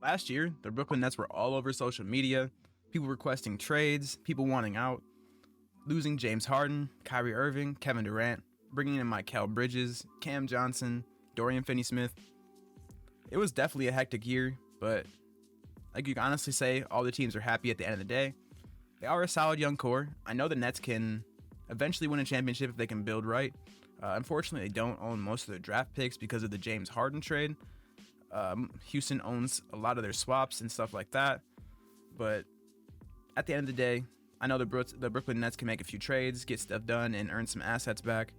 Last year, the Brooklyn Nets were all over social media, people requesting trades, people wanting out, losing James Harden, Kyrie Irving, Kevin Durant, bringing in Mikal Bridges, Cam Johnson, Dorian Finney-Smith. It was definitely a hectic year, but like you can honestly say, all the teams are happy at the end of the day. They are a solid young core. I know the Nets can eventually win a championship if they can build right. Unfortunately, they don't own most of their draft picks because of the James Harden trade. Houston owns a lot of their swaps and stuff like that. But at the end of the day, I know the Brooklyn Nets can make a few trades, get stuff done, and earn some assets back.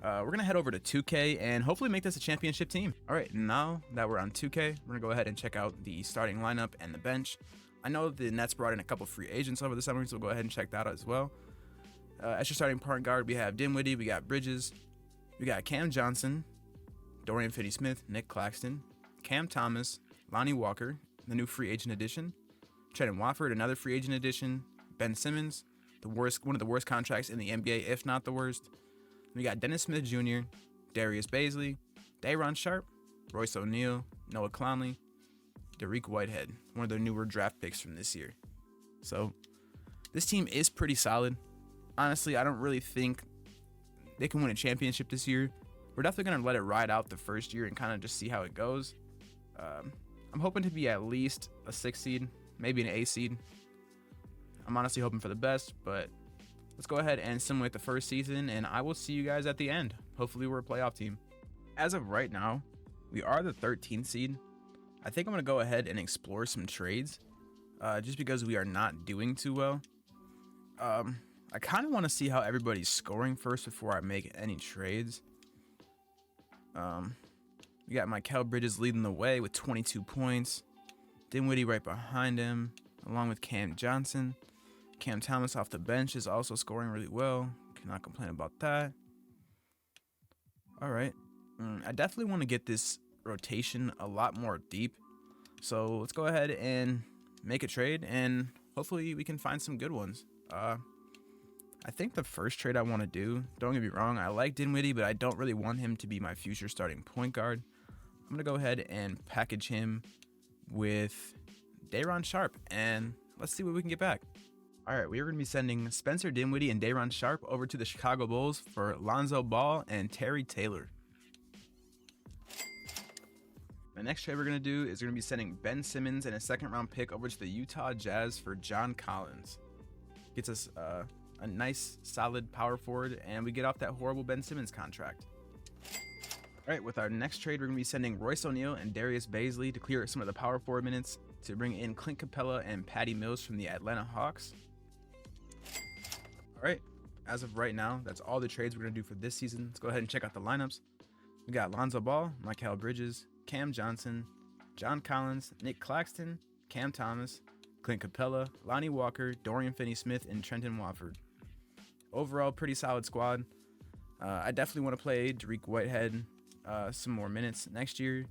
We're going to head over to 2K and hopefully make this a championship team. All right, now that we're on 2K, we're going to go ahead and check out the starting lineup and the bench. I know the Nets brought in a couple free agents over the summer, so we'll go ahead and check that out as well. As your starting point guard, we have Dinwiddie, we got Bridges, we got Cam Johnson, Dorian Finney-Smith, Nick Claxton, Cam Thomas, Lonnie Walker, the new free agent addition, Trendon Watford, another free agent addition, Ben Simmons, one of the worst contracts in the NBA, if not the worst. We got Dennis Smith Jr., Darius Bazley, Day'Ron Sharpe, Royce O'Neal, Noah Clowney, Dariq Whitehead, one of their newer draft picks from this year. So this team is pretty solid. Honestly, I don't really think they can win a championship this year. We're definitely going to let it ride out the first year and kind of just see how it goes. I'm hoping to be at least a 6 seed, maybe an 8 seed. I'm honestly hoping for the best, but let's go ahead and simulate the first season, and I will see you guys at the end. Hopefully we're a playoff team. As of right now, we are the 13th seed. I think I'm going to go ahead and explore some trades, just because we are not doing too well. I kind of want to see how everybody's scoring first before I make any trades. We got Mikal Bridges leading the way with 22 points. Dinwiddie right behind him, along with Cam Johnson. Cam Thomas off the bench is also scoring really well. Cannot complain about that. All right. I definitely want to get this rotation a lot more deep. So let's go ahead and make a trade, and hopefully we can find some good ones. I think the first trade I want to do, don't get me wrong, I like Dinwiddie, but I don't really want him to be my future starting point guard. I'm going to go ahead and package him with Day'Ron Sharpe, and let's see what we can get back. All right, we are going to be sending Spencer Dinwiddie and Day'Ron Sharpe over to the Chicago Bulls for Lonzo Ball and Terry Taylor. The next trade we're going to do is we're going to be sending Ben Simmons and a second-round pick over to the Utah Jazz for John Collins. Gets us a nice, solid power forward, and we get off that horrible Ben Simmons contract. All right, with our next trade, we're going to be sending Royce O'Neal and Darius Bazley to clear some of the power forward minutes to bring in Clint Capella and Patty Mills from the Atlanta Hawks. All right, as of right now, that's all the trades we're going to do for this season. Let's go ahead and check out the lineups. We got Lonzo Ball, Mikal Bridges, Cam Johnson, John Collins, Nick Claxton, Cam Thomas, Clint Capella, Lonnie Walker, Dorian Finney-Smith, and Trendon Watford. Overall, pretty solid squad. I definitely want to play Dariq Whitehead some more minutes next year.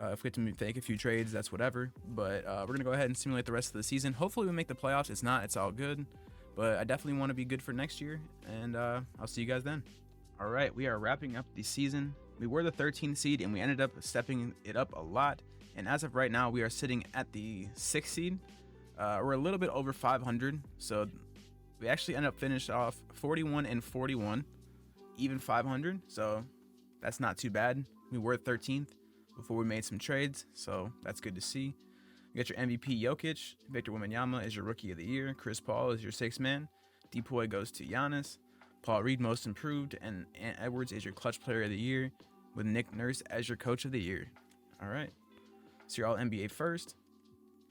If we get to make a few trades, that's whatever. But we're going to go ahead and simulate the rest of the season. Hopefully we make the playoffs. It's not, it's all good. But I definitely want to be good for next year. And I'll see you guys then. All right, we are wrapping up the season. We were the 13th seed, and we ended up stepping it up a lot. And as of right now, we are sitting at the 6th seed. We're a little bit over 500. So we actually end up finished off 41-41, even 500. So that's not too bad. We were 13th before we made some trades, so that's good to see. You got your MVP Jokic, Victor Wembanyama is your Rookie of the Year, Chris Paul is your 6th man, Depoy goes to Giannis, Paul Reed Most Improved, and Ant Edwards is your Clutch Player of the Year, with Nick Nurse as your Coach of the Year. All right, so you're all NBA first,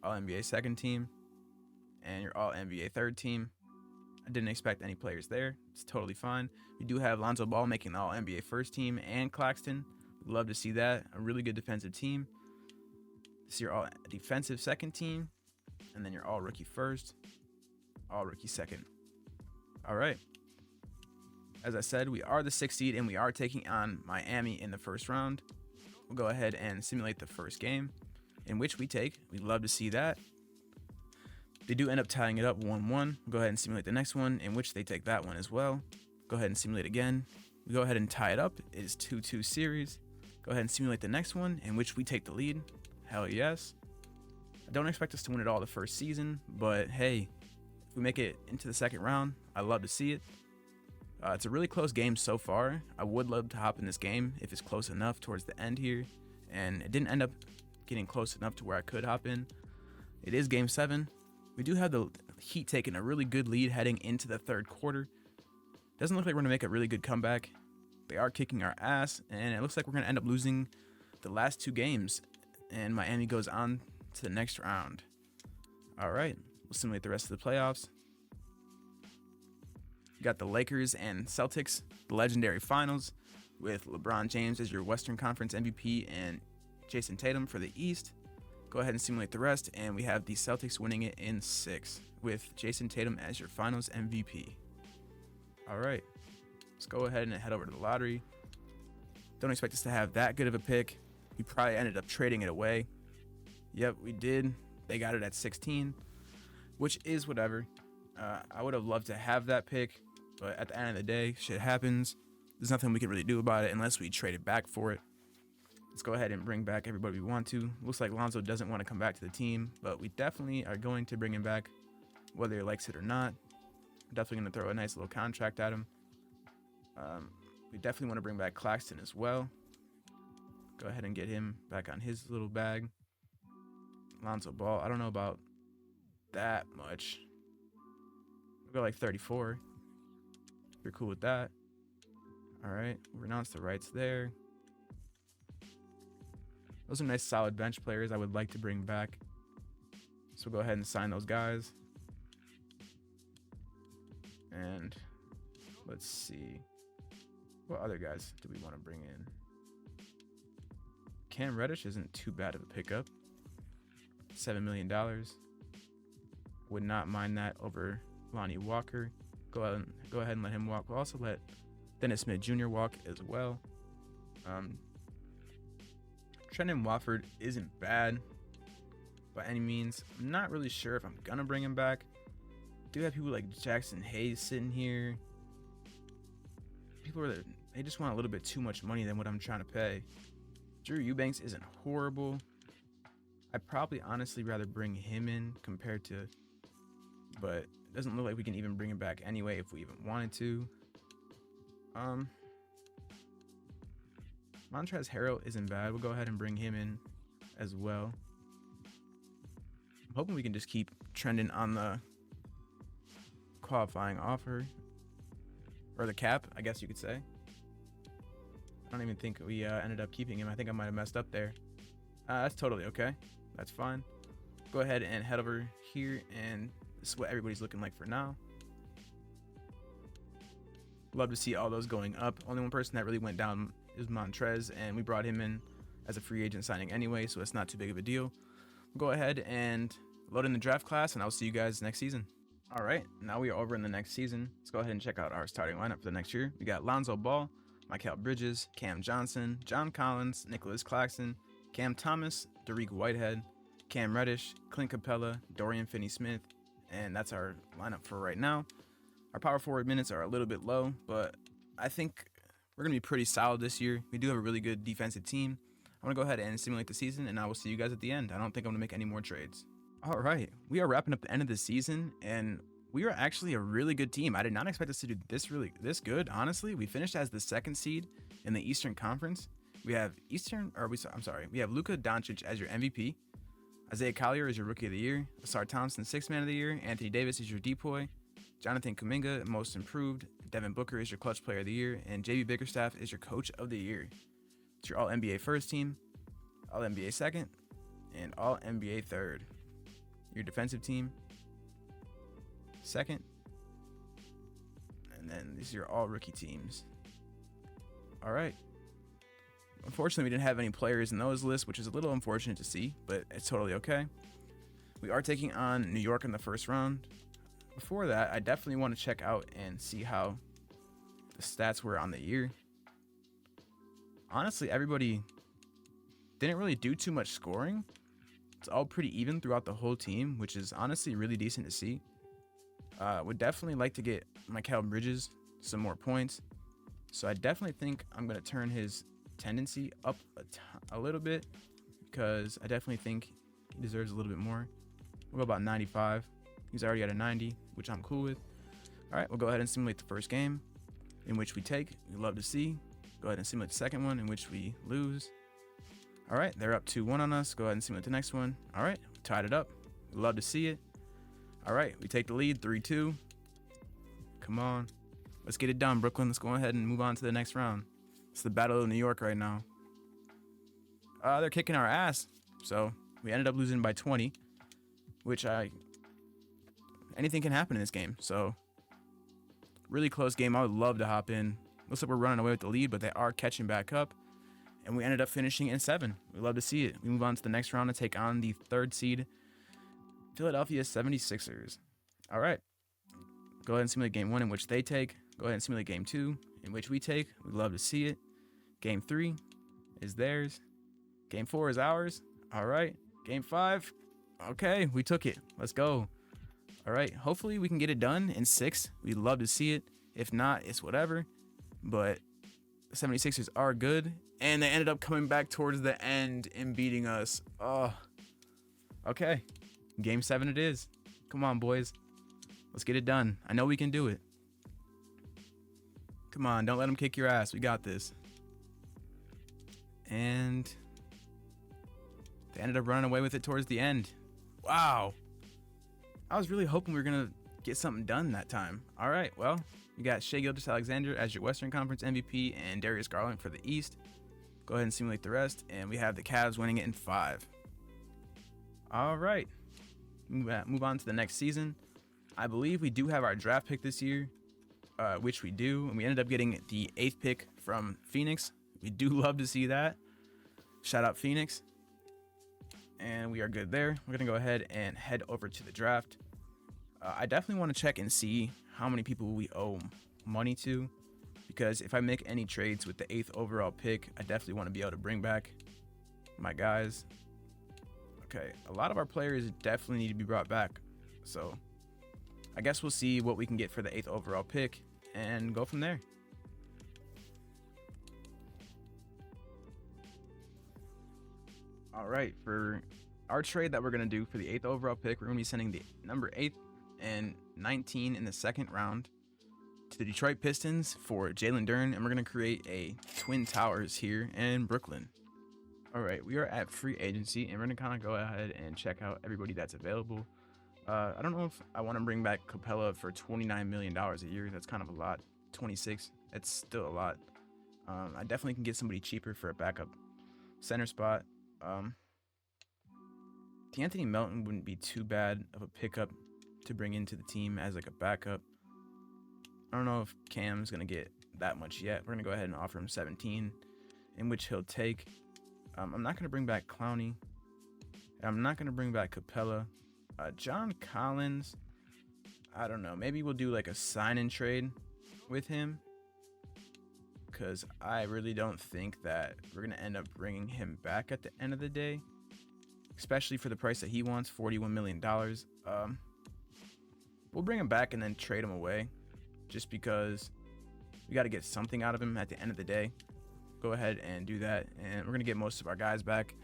all NBA second team, and you're all NBA third team. I didn't expect any players there. It's totally fine. We do have Lonzo Ball making the All-NBA first team and Claxton. Love to see that. A really good defensive team. This is your all-defensive second team. And then your all-rookie first, all-rookie second. All right. As I said, we are the 6th seed, and we are taking on Miami in the first round. We'll go ahead and simulate the first game, in which we take. We'd love to see that. They do end up tying it up 1-1. We'll go ahead and simulate the next one, in which they take that one as well. Go ahead and simulate again. We go ahead and tie it up. It is 2-2 series. Go ahead and simulate the next one, in which we take the lead. Hell yes. I don't expect us to win it all the first season, but hey, if we make it into the second round, I love to see it. It's a really close game so far. I would love to hop in this game if it's close enough towards the end here, and it didn't end up getting close enough to where I could hop in. It is game 7. We do have the Heat taking a really good lead heading into the third quarter. Doesn't look like we're going to make a really good comeback. They are kicking our ass, and it looks like we're going to end up losing the last 2 games, and Miami goes on to the next round. All right, we'll simulate the rest of the playoffs. You got the Lakers and Celtics, the legendary finals, with LeBron James as your Western Conference MVP and Jason Tatum for the East. Go ahead and simulate the rest, and we have the Celtics winning it in 6 with Jason Tatum as your finals MVP. All right, let's go ahead and head over to the lottery. Don't expect us to have that good of a pick. We probably ended up trading it away. Yep, we did. They got it at 16, which is whatever. I would have loved to have that pick, but at the end of the day, shit happens. There's nothing we can really do about it unless we trade it back for it. Let's go ahead and bring back everybody we want to. Looks like Lonzo doesn't want to come back to the team, but we definitely are going to bring him back, whether he likes it or not. I'm definitely going to throw a nice little contract at him. We definitely want to bring back Claxton as well. Go ahead and get him back on his little bag. Lonzo Ball, I don't know about that much. We'll go like 34. If you're cool with that. All right, we'll renounce the rights there. Those are nice solid bench players I would like to bring back. So we'll go ahead and sign those guys. And let's see. What other guys do we want to bring in? Cam Reddish isn't too bad of a pickup. $7 million. Would not mind that over Lonnie Walker. Go ahead and let him walk. We'll also let Dennis Smith Jr. walk as well. Trendon Watford isn't bad by any means. I'm not really sure if I'm gonna bring him back. Do have people like Jackson Hayes sitting here. They just want a little bit too much money than what I'm trying to pay. Drew Eubanks isn't horrible. I'd probably honestly rather bring him in compared to, but it doesn't look like we can even bring him back anyway if we even wanted to. Montrezl Harrell isn't bad. We'll go ahead and bring him in as well. I'm hoping we can just keep trending on the qualifying offer, or the cap, I guess you could say. I don't even think we ended up keeping him. I think I might have messed up there. That's totally okay. That's fine. Go ahead and head over here, and this is what everybody's looking like for now. Love to see all those going up. Only one person that really went down is Montrez, and we brought him in as a free agent signing anyway, so it's not too big of a deal. We'll go ahead and load in the draft class, and I'll see you guys next season. All right, now we are over in the next season. Let's go ahead and check out our starting lineup for the next year. We got Lonzo Ball, Mikal Bridges, Cam Johnson, John Collins, Nicholas Claxton, Cam Thomas, Dariq Whitehead, Cam Reddish, Clint Capella, Dorian Finney-Smith, and that's our lineup for right now. Our power forward minutes are a little bit low, but I think we're going to be pretty solid this year. We do have a really good defensive team. I'm going to go ahead and simulate the season, and I will see you guys at the end. I don't think I'm going to make any more trades. All right, we are wrapping up the end of the season, and we are actually a really good team. I did not expect us to do this good, honestly. We finished as the 2nd seed in the Eastern Conference. We have we have Luka Doncic as your MVP. Isaiah Collier is your Rookie of the Year. Asar Thompson, 6th Man of the Year. Anthony Davis is your Depoy. Jonathan Kuminga, Most Improved. Devin Booker is your Clutch Player of the Year. And JB Bickerstaff is your Coach of the Year. It's your All-NBA first team, All-NBA second, and All-NBA third. Your defensive team, second. And then these are your all-rookie teams. All right. Unfortunately, we didn't have any players in those lists, which is a little unfortunate to see, but it's totally okay. We are taking on New York in the first round. Before that, I definitely want to check out and see how the stats were on the year. Honestly, everybody didn't really do too much scoring. It's all pretty even throughout the whole team, which is honestly really decent to see. Would definitely like to get Mikal Bridges some more points. So I definitely think I'm going to turn his tendency up a little bit, because I definitely think He deserves a little bit more. We'll go about 95. He's already at a 90, which I'm cool with. All right, we'll go ahead and simulate the first game, in which we take. We love to see. Go ahead and simulate the second one, in which we lose. All right, they're up 2-1 on us. Go ahead and simulate the next one. All right, we tied it up. We love to see it. All right, we take the lead, 3-2. Come on. Let's get it done, Brooklyn. Let's go ahead and move on to the next round. It's the Battle of New York right now. They're kicking our ass. So we ended up losing by 20, which anything can happen in this game. So really close game. I would love to hop in. Looks like we're running away with the lead, but they are catching back up. And we ended up finishing in 7. We love to see it. We move on to the next round to take on the 3rd seed, Philadelphia 76ers. All right. Go ahead and simulate game 1, in which they take. Go ahead and simulate game 2, in which we take. We love to see it. Game 3 is theirs. Game 4 is ours. All right. Game 5. Okay, we took it. Let's go. All right. Hopefully we can get it done in 6. We'd love to see it. If not, it's whatever. But the 76ers are good. And they ended up coming back towards the end and beating us. Oh. Okay. Game 7 it is. Come on, boys. Let's get it done. I know we can do it. Come on, don't let them kick your ass. We got this. And they ended up running away with it towards the end. Wow. I was really hoping we were going to get something done that time. All right, well, you got Shai Gilgeous-Alexander as your Western Conference MVP and Darius Garland for the East. Go ahead and simulate the rest. And we have the Cavs winning it in 5. All right. Move on to the next season. I believe we do have our draft pick this year, which we do. And we ended up getting the 8th pick from Phoenix. We do love to see that. Shout out Phoenix. And we are good there. We're going to go ahead and head over to the draft. I definitely want to check and see how many people we owe money to, because if I make any trades with the 8th overall pick, I definitely want to be able to bring back my guys. Okay, a lot of our players definitely need to be brought back. So I guess we'll see what we can get for the 8th overall pick and go from there. All right, for our trade that we're going to do for the 8th overall pick, we're going to be sending the number 8 and 19 in the 2nd round to the Detroit Pistons for Jalen Duren, and we're going to create a Twin Towers here in Brooklyn. All right, we are at free agency, and we're going to kind of go ahead and check out everybody that's available. I don't know if I want to bring back Capella for $29 million a year. That's kind of a lot. 26, it's still a lot. I definitely can get somebody cheaper for a backup center spot. D'Anthony Melton wouldn't be too bad of a pickup to bring into the team as like a backup. I don't know if Cam's going to get that much yet. We're going to go ahead and offer him 17, in which he'll take. I'm not going to bring back Clowney. I'm not going to bring back Capella. John Collins, I don't know. Maybe we'll do like a sign and trade with him, because I really don't think that we're going to end up bringing him back at the end of the day, especially for the price that he wants, $41 million. We'll bring him back and then trade him away, just because we got to get something out of him at the end of the day. Go ahead and do that, and we're going to get most of our guys back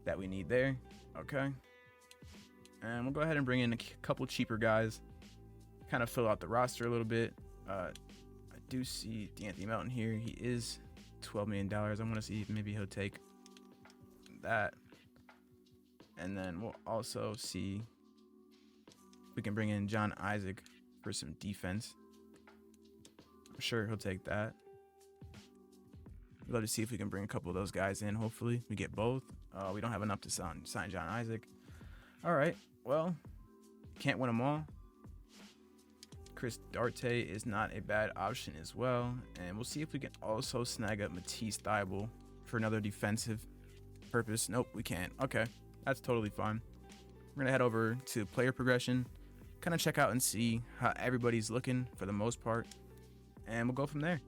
that we need there. Okay. And we'll go ahead and bring in a couple cheaper guys, kind of fill out the roster a little bit. I do see D'Anthony Melton here. He is $12 million. I want to see if maybe he'll take that. And then we'll also see if we can bring in John Isaac for some defense. I'm sure he'll take that. We'd love to see if we can bring a couple of those guys in. Hopefully we get both. We don't have enough to sign John Isaac. All right, well, can't win them all. Chris Duarte is not a bad option as well. And we'll see if we can also snag up Matisse Thybulle for another defensive purpose. Nope, we can't. Okay, that's totally fine. We're going to head over to player progression, kind of check out and see how everybody's looking for the most part. And we'll go from there.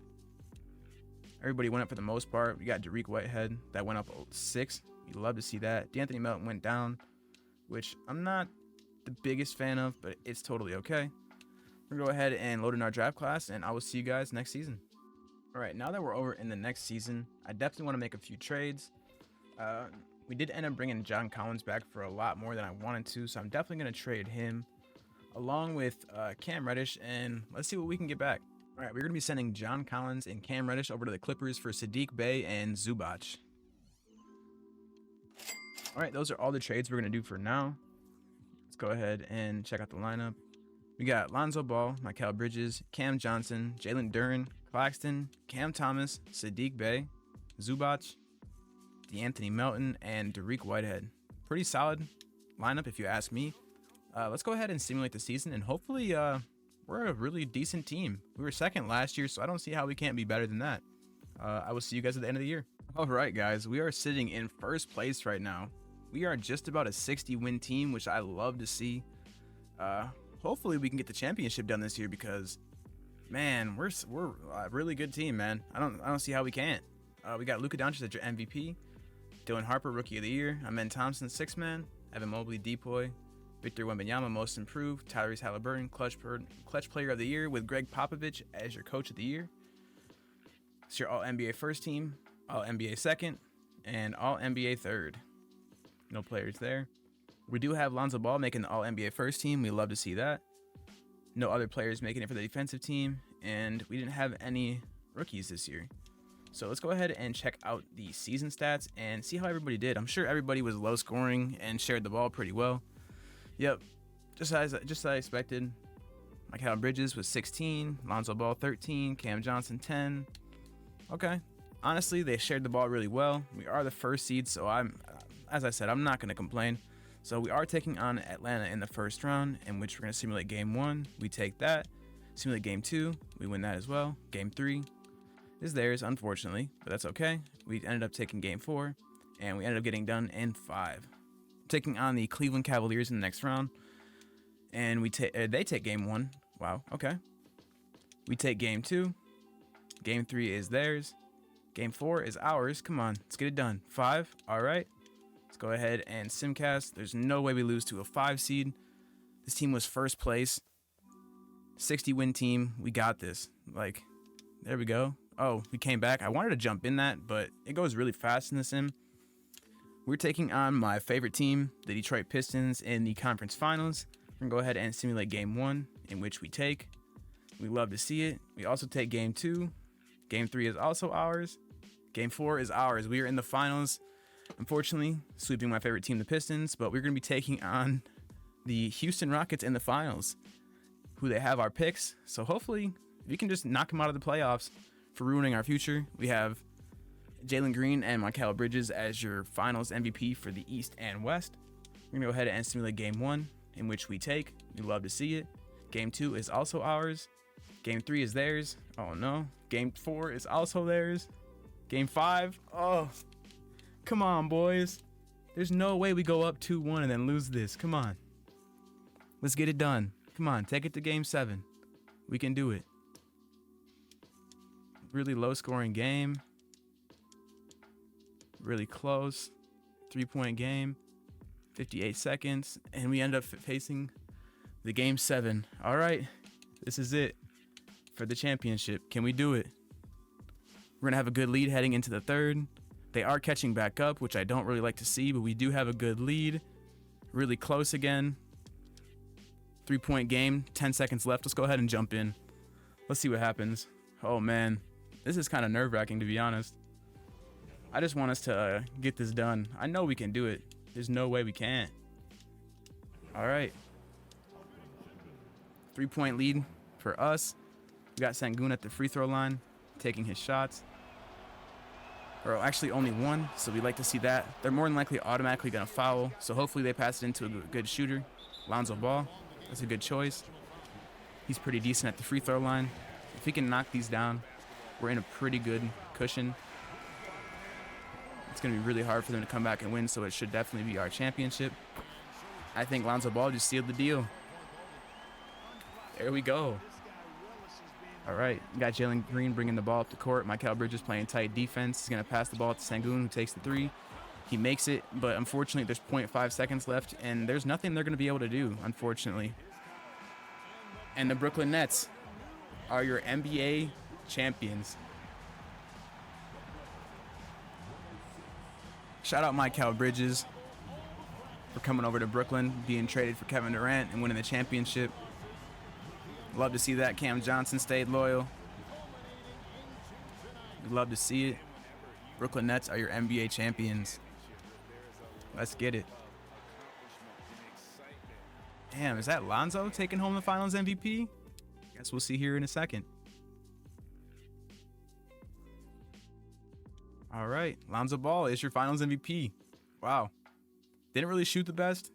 Everybody went up for the most part. We got Dariq Whitehead that went up 6. You'd love to see that. D'Anthony Melton went down, which I'm not the biggest fan of, but it's totally okay. We're going to go ahead and load in our draft class, and I will see you guys next season. All right, now that we're over in the next season, I definitely want to make a few trades. We did end up bringing John Collins back for a lot more than I wanted to, so I'm definitely going to trade him along with Cam Reddish, and let's see what we can get back. All right, we're going to be sending John Collins and Cam Reddish over to the Clippers for Saddiq Bey and Zubac. All right, those are all the trades we're going to do for now. Let's go ahead and check out the lineup. We got Lonzo Ball, Mikal Bridges, Cam Johnson, Jalen Duren, Claxton, Cam Thomas, Saddiq Bey, Zubac, DeAnthony Melton, and Dariq Whitehead. Pretty solid lineup if you ask me. Let's go ahead and simulate the season, and hopefully we're a really decent team. We were second last year, so I don't see how we can't be better than that. I will see you guys at the end of the year. All right, guys, we are sitting in first place right now. We are just about a 60-win team, which I love to see. Hopefully we can get the championship done this year because, man, we're a really good team, man. I don't see how we can't. We got Luka Doncic as your MVP, Dylan Harper Rookie of the Year, Amen Thompson 6th man, Evan Mobley Depoy, Victor Wembanyama Most Improved, Tyrese Halliburton Clutch Player of the Year with Greg Popovich as your Coach of the Year. It's your All NBA First Team, All NBA Second, and All NBA Third. No players there. We do have Lonzo Ball making the All NBA First Team. We love to see that. No other players making it for the defensive team, and we didn't have any rookies this year. So let's go ahead and check out the season stats and see how everybody did. I'm sure everybody was low scoring and shared the ball pretty well. Yep, just as I expected. Mikal Bridges was 16, Lonzo Ball 13, Cam Johnson 10. Okay, honestly, they shared the ball really well. We are the first seed, so as I said, I'm not going to complain. So we are taking on Atlanta in the first round, in which we're going to simulate game 1. We take that. Simulate game 2. We win that as well. Game 3 is theirs, unfortunately, but that's okay. We ended up taking game 4, and we ended up getting done in 5. Taking on the Cleveland Cavaliers in the next round, and they take game 1. Wow, okay. We take game 2. Game 3 is theirs. Game 4 is ours. Come on, let's get it done. 5, all right. Let's go ahead and simcast. There's no way we lose to a 5 seed. This team was first place. 60-win team. We got this. Like, there we go. Oh, we came back. I wanted to jump in that, but it goes really fast in the sim. We're taking on my favorite team, the Detroit Pistons, in the conference finals. We're going to go ahead and simulate game 1, in which we take. We love to see it. We also take game 2. Game 3 is also ours. Game 4 is ours. We are in the finals. Unfortunately, sweeping my favorite team, the Pistons, but we're going to be taking on the Houston Rockets in the finals, who they have our picks. So hopefully we can just knock them out of the playoffs for ruining our future. We have Jalen Green and Mikal Bridges as your finals MVP for the East and West. We're going to go ahead and simulate game 1, in which we take. We love to see it. Game 2 is also ours. Game 3 is theirs. Oh no. Game 4 is also theirs. Game 5. Oh, come on, boys. There's no way we go up 2-1 and then lose this. Come on. Let's get it done. Come on, take it to game 7. We can do it. Really low scoring game. Really close. 3-point game. 58 seconds. And we end up facing the game 7. All right. This is it for the championship. Can we do it? We're going to have a good lead heading into the third. They are catching back up, which I don't really like to see, but we do have a good lead. Really close again. 3-point game, 10 seconds left. Let's go ahead and jump in. Let's see what happens. Oh, man. This is kind of nerve-wracking, to be honest. I just want us to get this done. I know we can do it. There's no way we can't. All right. 3-point lead for us. We got Sengun at the free throw line, taking his shots. Or actually only one, so we like to see that. They're more than likely automatically going to foul, so hopefully they pass it into a good shooter. Lonzo Ball, that's a good choice. He's pretty decent at the free throw line. If he can knock these down, we're in a pretty good cushion. It's going to be really hard for them to come back and win, so it should definitely be our championship. I think Lonzo Ball just sealed the deal. There we go. All right, we got Jalen Green bringing the ball up the court. Mikal Bridges playing tight defense. He's going to pass the ball to Sengun, who takes the 3. He makes it, but unfortunately there's 0.5 seconds left, and there's nothing they're going to be able to do, unfortunately. And the Brooklyn Nets are your NBA champions. Shout out Mikal Bridges for coming over to Brooklyn, being traded for Kevin Durant and winning the championship. Love to see that. Cam Johnson stayed loyal. Love to see it. Brooklyn Nets are your NBA champions. Let's get it. Damn, is that Lonzo taking home the Finals MVP? Guess we'll see here in a second. All right, Lonzo Ball is your Finals MVP. Wow. Didn't really shoot the best.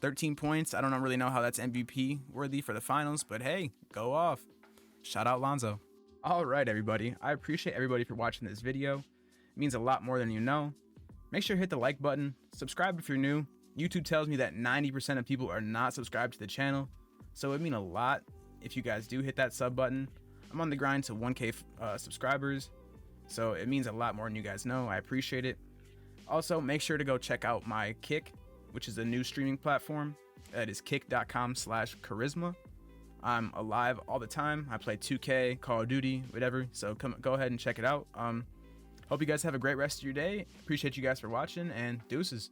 13 points. I don't really know how that's MVP worthy for the finals, but hey, go off. Shout out Lonzo. All right, everybody. I appreciate everybody for watching this video. It means a lot more than you know. Make sure to hit the like button. Subscribe if you're new. YouTube tells me that 90% of people are not subscribed to the channel, so it would mean a lot if you guys do hit that sub button. I'm on the grind to 1K subscribers, so it means a lot more than you guys know. I appreciate it. Also, make sure to go check out my Kick, which is a new streaming platform. That is kick.com/charisma. I'm alive all the time. I play 2K, Call of Duty, whatever. So go ahead and check it out. Hope you guys have a great rest of your day. Appreciate you guys for watching, and deuces.